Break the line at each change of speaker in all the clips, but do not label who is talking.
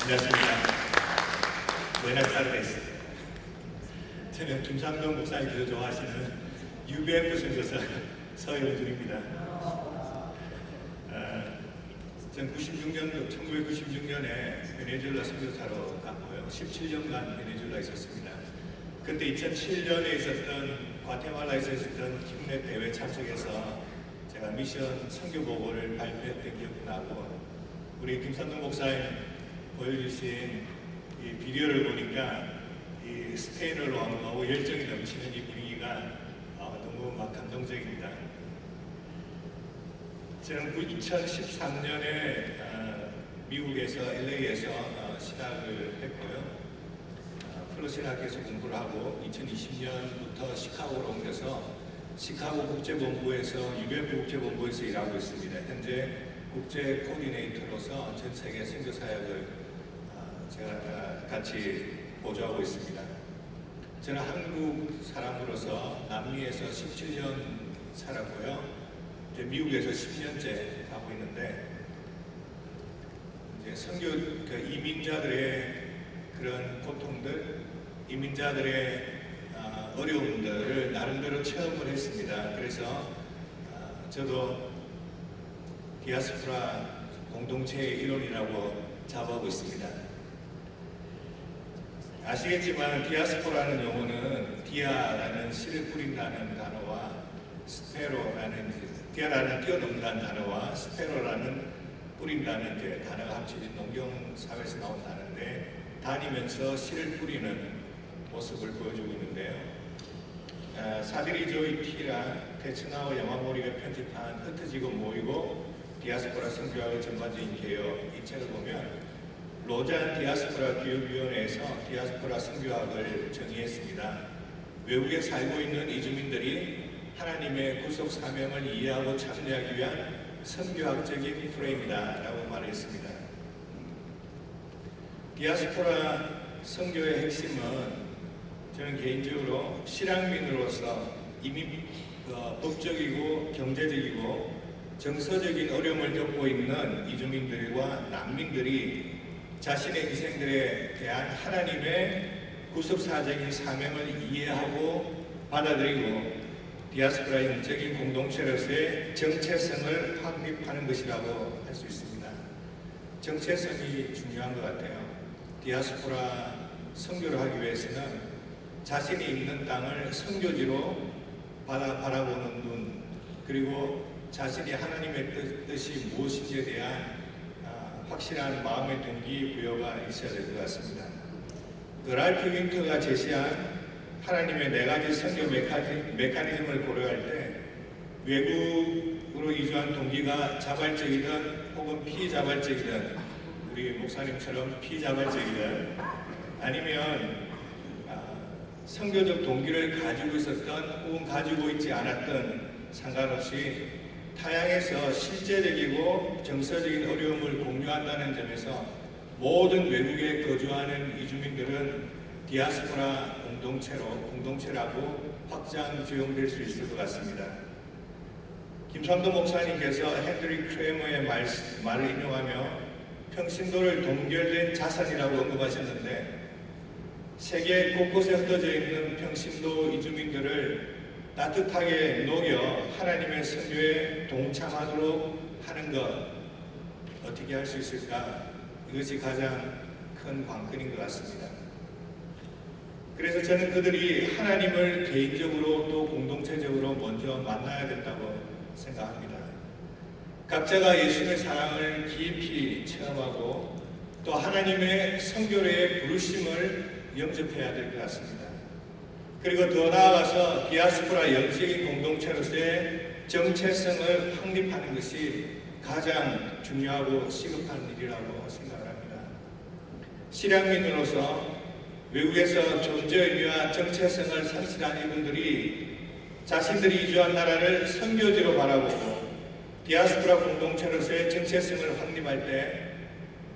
안녕하십니까. Buenas tardes. 저는 김삼동 목사님께서 좋아하시는 UBF 선교사 서영준입니다. 전 1996년에 베네수엘라 선교사로 갔고요. 17년간 베네수엘라에 있었습니다. 그때 2007년에 있었던 과테말라에서 있었던 김내 대회 참석해서 제가 미션 선교보고를 발표했던 기억도 나고, 우리 김삼동 목사님 보여주신 이 비디오를 보니까 이 스페인어로 언어하고 열정이 넘치는 이 분위기가 너무 막 감동적입니다. 저는 2013년에 미국에서 LA에서 신학을 했고요. 플러신학교에서 공부를 하고 2020년부터 시카고로 옮겨서 시카고 국제본부에서 UBF 국제본부에서 일하고 있습니다. 현재 국제 코디네이터로서 전 세계 선교 사역을 제가 같이 보조하고 있습니다. 저는 한국 사람으로서 남미에서 17년 살았고요. 이제 미국에서 10년째 하고 있는데, 이제 선교 이민자들의 그런 고통들, 이민자들의 어려움들을 나름대로 체험을 했습니다. 그래서 저도 디아스포라 공동체의 일원이라고 자부하고 있습니다. 아시겠지만 디아스포라는 용어는 디아라는 씨를 뿌린다는 단어와 디아라는 뛰어넘는다는 단어와 스페로라는 뿌린다는 이제 단어가 합쳐진 농경 사회에서 나온 단어인데, 다니면서 씨를 뿌리는 모습을 보여주고 있는데요. 사비리 조이 티라 테츠나와 야마모리가 편집한 흩어지고 모이고 디아스포라 선교학의 전반적인 개요, 이 책을 보면 로잔 디아스포라 교육위원회에서 디아스포라 선교학을 정의했습니다. 외국에 살고 있는 이주민들이 하나님의 구속 사명을 이해하고 참여하기 위한 선교학적인 프레임이다 라고 말했습니다. 디아스포라 선교의 핵심은 저는 개인적으로 실향민으로서 이미 법적이고 경제적이고 정서적인 어려움을 겪고 있는 이주민들과 난민들이 자신의 인생들에 대한 하나님의 구속사적인 사명을 이해하고 받아들이고 디아스포라의 인적인 공동체로서의 정체성을 확립하는 것이라고 할 수 있습니다. 정체성이 중요한 것 같아요. 디아스포라 선교를 하기 위해서는 자신이 있는 땅을 선교지로 바라보는 눈, 그리고 자신이 하나님의 뜻이 무엇인지에 대한 확실한 마음의 동기부여가 있어야 될 것 같습니다. 랄프 윈터가 제시한 하나님의 4가지 선교 메커니즘을 고려할 때, 외국으로 이주한 동기가 자발적이든 혹은 피자발적이든, 우리 목사님처럼 피자발적이든, 아니면 선교적 동기를 가지고 있었던 혹은 가지고 있지 않았던 상관없이 타향에서 실제적이고 정서적인 어려움을 공유한다는 점에서 모든 외국에 거주하는 이주민들은 디아스포라 공동체라고 확장 지용될 수 있을 것 같습니다. 김삼동 목사님께서 헨드리 크레머의 말을 인용하며 평신도를 동결된 자산이라고 언급하셨는데, 세계 곳곳에 흩어져 있는 평신도 이주민들을 따뜻하게 녹여 하나님의 선교에 동참하도록 하는 것, 어떻게 할 수 있을까? 이것이 가장 큰 관건인 것 같습니다. 그래서 저는 그들이 하나님을 개인적으로 또 공동체적으로 먼저 만나야 된다고 생각합니다. 각자가 예수님의 사랑을 깊이 체험하고 또 하나님의 선교의 부르심을 영접해야 될 것 같습니다. 그리고 더 나아가서 디아스포라 영적인 공동체로서의 정체성을 확립하는 것이 가장 중요하고 시급한 일이라고 생각을 합니다. 실향민으로서 외국에서 존재 의미와 정체성을 상실한 이분들이 자신들이 이주한 나라를 선교지로 바라보고 디아스포라 공동체로서의 정체성을 확립할 때,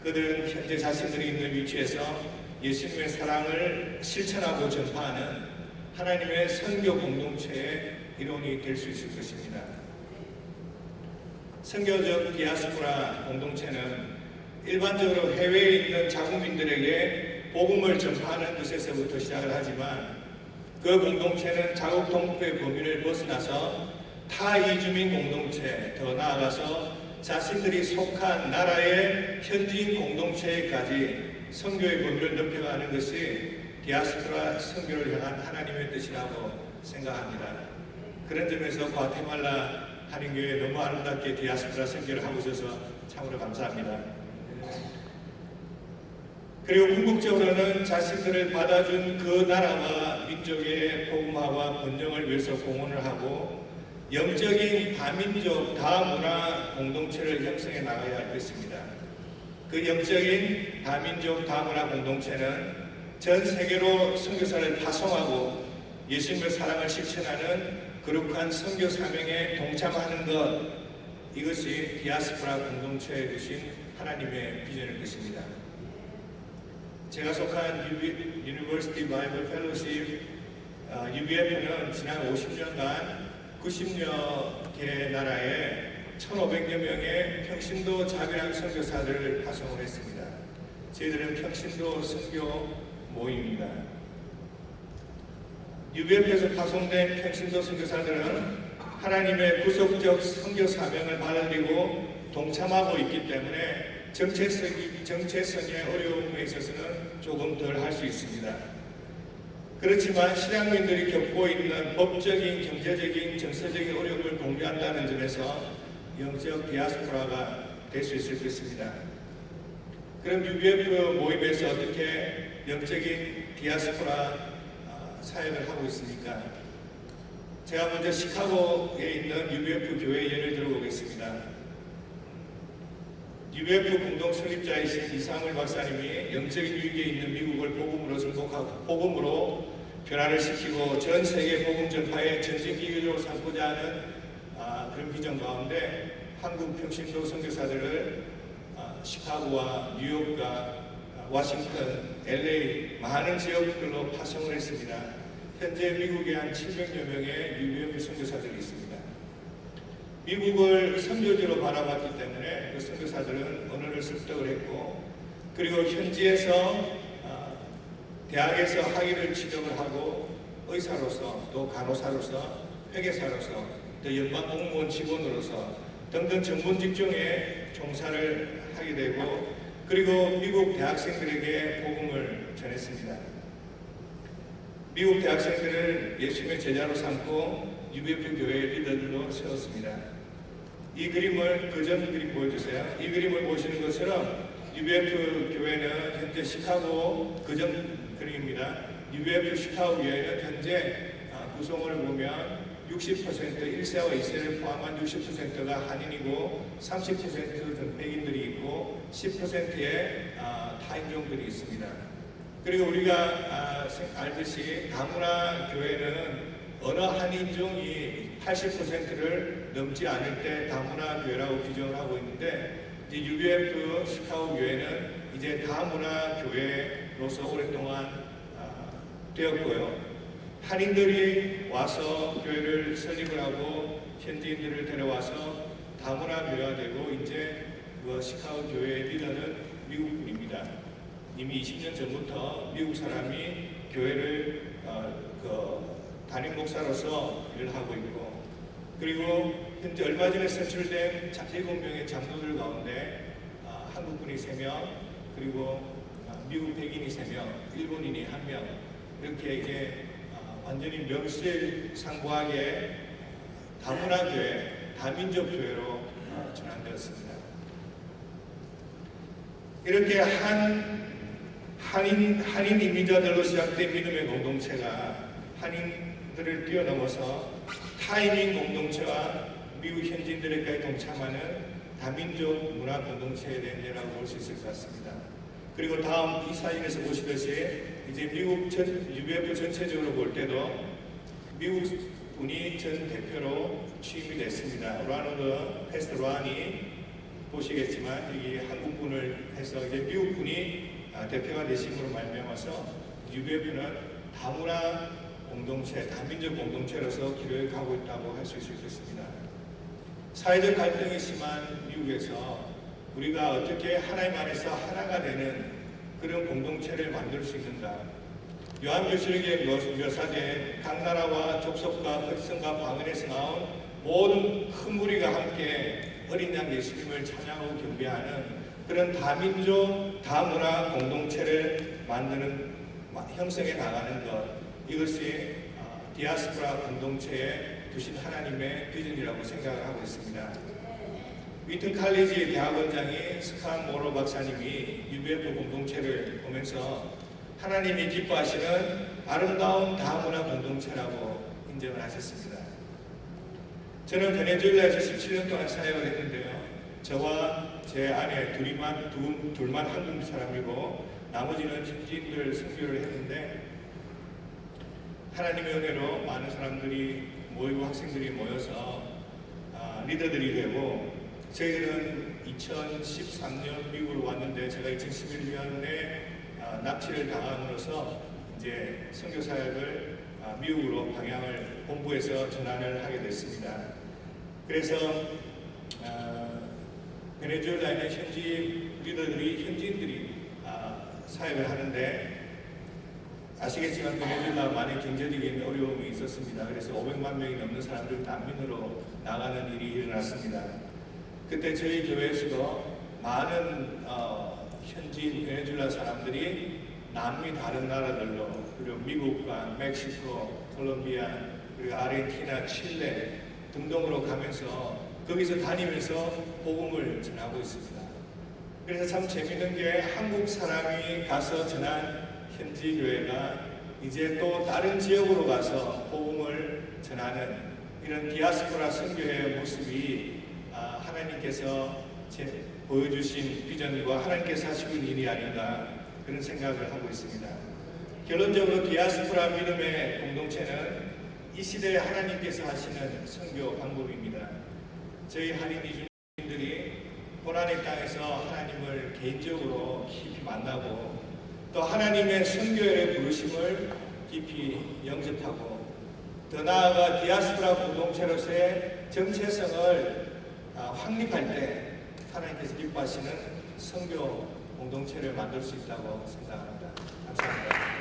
그들은 현재 자신들이 있는 위치에서 예수님의 사랑을 실천하고 전파하는 하나님의 선교 공동체의 일원이 될 수 있을 것입니다. 선교적 디아스포라 공동체는 일반적으로 해외에 있는 자국민들에게 복음을 전파하는 것에서부터 시작을 하지만 그 공동체는 자국 동포의 범위를 벗어나서 타 이주민 공동체, 더 나아가서 자신들이 속한 나라의 현지인 공동체까지 선교의 범위를 넓혀가는 것이 디아스포라 선교를 향한 하나님의 뜻이라고 생각합니다. 그런 점에서 과테말라 한인교회 너무 아름답게 디아스포라 선교를 하고 있어서 참으로 감사합니다. 그리고 궁극적으로는 자신들을 받아준 그 나라와 민족의 복음화와 번영을 위해서 공헌을 하고 영적인 다민족 다문화 공동체를 형성해 나가야 할 것입니다. 그 영적인 다민족 다문화 공동체는 전 세계로 선교사를 파송하고 예수님의 사랑을 실천하는 거룩한 선교 사명에 동참하는 것, 이것이 디아스포라 공동체에 주신 하나님의 비전일 것입니다. 제가 속한 University Bible Fellowship UBF는 지난 50년간 90여 개 나라에 1,500여 명의 평신도 자비랑 선교사들을 파송을 했습니다. 저희들은 평신도 선교 모임입니다. UBF에서 파송된 평신도 선교사들은 하나님의 구속적 선교 사명을 받아들이고 동참하고 있기 때문에 정체성의 어려움에 있어서는 조금 덜 할 수 있습니다. 그렇지만 신앙민들이 겪고 있는 법적인, 경제적인, 정서적인 어려움을 공유한다는 점에서 영적 디아스포라가 될 수 있을 것입니다. 그럼 UBF 모임에서 어떻게 영적인 디아스포라 사역을 하고 있습니까? 제가 먼저 시카고에 있는 UBF 교회 예를 들어보겠습니다. UBF 공동 설립자이신 이상을 박사님이 영적인 위기에 있는 미국을 복음으로 정복하고 복음으로 변화를 시키고 전 세계 복음 전파의 전진기구로 삼고자 하는 그런 비전 가운데 한국 평신도 선교사들을 시카고와 뉴욕과 워싱턴, LA 많은 지역들로 파송을 했습니다. 현재 미국에 한 700여 명의 UBF 선교사들이 있습니다. 미국을 선교지로 바라봤기 때문에 그 선교사들은 언어를 습득을 했고, 그리고 현지에서 대학에서 학위를 취득을 하고 의사로서 또 간호사로서 회계사로서 또 연방 공무원 직원으로서 등등 전문 직종에 종사를 하게 되고, 그리고 미국 대학생들에게 복음을 전했습니다. 미국 대학생들을 예수님의 제자로 삼고 UBF 교회의 리더들로 세웠습니다. 이 그림을, 그전 그림 보여주세요. 이 그림을 보시는 것처럼 UBF 교회는 현재 시카고 그전 그림입니다. UBF 시카고 교회는 현재 구성원을 보면 60% 1세와 2세를 포함한 60%가 한인이고 30%는 백인들이 있고 10%의 타인종들이 있습니다. 그리고 우리가 알듯이 다문화 교회는 어느 한인종이 80%를 넘지 않을 때 다문화 교회라고 규정을 하고 있는데, 이제 UBF 시카고 교회는 이제 다문화 교회로서 오랫동안 되었고요. 한인들이 와서 교회를 설립을 하고 현지인들을 데려와서 다문화 교회가 되고, 이제 그 시카고 교회의 리더는 미국 분입니다. 이미 20년 전부터 미국 사람이 교회를 담임 목사로서 일을 하고 있고, 그리고 현재 얼마 전에 선출된 7명의 장로들 가운데 한국분이 3명, 그리고 미국 백인이 3명, 일본인이 1명, 이렇게 이제 완전히 명실상부하게 다문화 교회, 다민족 교회로 전환되었습니다. 이렇게 한인 이민자들로 시작된 믿음의 공동체가 한인들을 뛰어넘어서 타인인 공동체와 미국 현지인들에게 동참하는 다민족 문화 공동체에 대한 예라고 볼 수 있을 것 같습니다. 그리고 다음 이 사진에서 보시듯이 이제 미국 UBF 전체적으로 볼 때도 미국 분이 전 대표로 취임이 됐습니다. 라노드 페스트 란이 보시겠지만 여기 한국 분을 해서 이제 미국 분이 대표가 되심으로 말미암아서 UBF는 다문화 공동체, 다민족 공동체로서 길을 가고 있다고 할 수 있을 것입니다. 사회적 갈등이 심한 미국에서 우리가 어떻게 하나님 안에서 하나가 되는 그런 공동체를 만들 수 있는가? 요한계시록에 묘사된 각 나라와 족속과 백성과 방언에서 나온 모든 큰 무리가 함께 어린 양 예수님을 찬양하고 경배하는 그런 다민족 다문화 공동체를 만드는 형성해 나가는 것, 이것이 디아스포라 공동체에 두신 하나님의 비전이라고 생각을 하고 있습니다. 위튼 칼리지 대학원장이 스칸 모로 박사님이 UBF 공동체를 보면서 하나님이 기뻐하시는 아름다운 다문화 공동체라고 인정을 하셨습니다. 저는 베네수엘라에서 17년 동안 사역을 했는데요. 저와 제 아내 둘만 한국 사람이고 나머지는 현지인들 선교를 했는데, 하나님의 은혜로 많은 사람들이 모이고 학생들이 모여서 리더들이 되고, 저희들은 2013년 미국으로 왔는데 제가 2011년에 납치를 당함으로써 이제 선교 사역을 미국으로 방향을 본부에서 전환을 하게 됐습니다. 그래서 베네수엘라에는 현지인들이 사역을 하는데, 아시겠지만 베네수엘라 많은 경제적인 어려움이 있었습니다. 그래서 500만 명이 넘는 사람들이 난민으로 나가는 일이 일어났습니다. 그때 저희 교회에서도 많은 현지인 베네수엘라 사람들이 남미 다른 나라들로, 그리고 미국과 멕시코, 콜롬비아, 그리고 아르헨티나, 칠레 등등으로 가면서 거기서 다니면서 복음을 전하고 있습니다. 그래서 참 재밌는 게, 한국 사람이 가서 전한 현지 교회가 이제 또 다른 지역으로 가서 복음을 전하는 이런 디아스포라 선교회의 모습이 하나님께서 보여주신 비전과 하나님께서 하시는 일이 아닌가, 그런 생각을 하고 있습니다. 결론적으로 디아스포라 믿음의 공동체는 이 시대에 하나님께서 하시는 선교 방법입니다. 저희 한인 이주민들이 고난의 땅에서 하나님을 개인적으로 깊이 만나고, 또 하나님의 선교의 부르심을 깊이 영접하고, 더 나아가 디아스포라 공동체로서의 정체성을 확립할 때 하나님께서 기뻐하시는 선교 공동체를 만들 수 있다고 생각합니다. 감사합니다.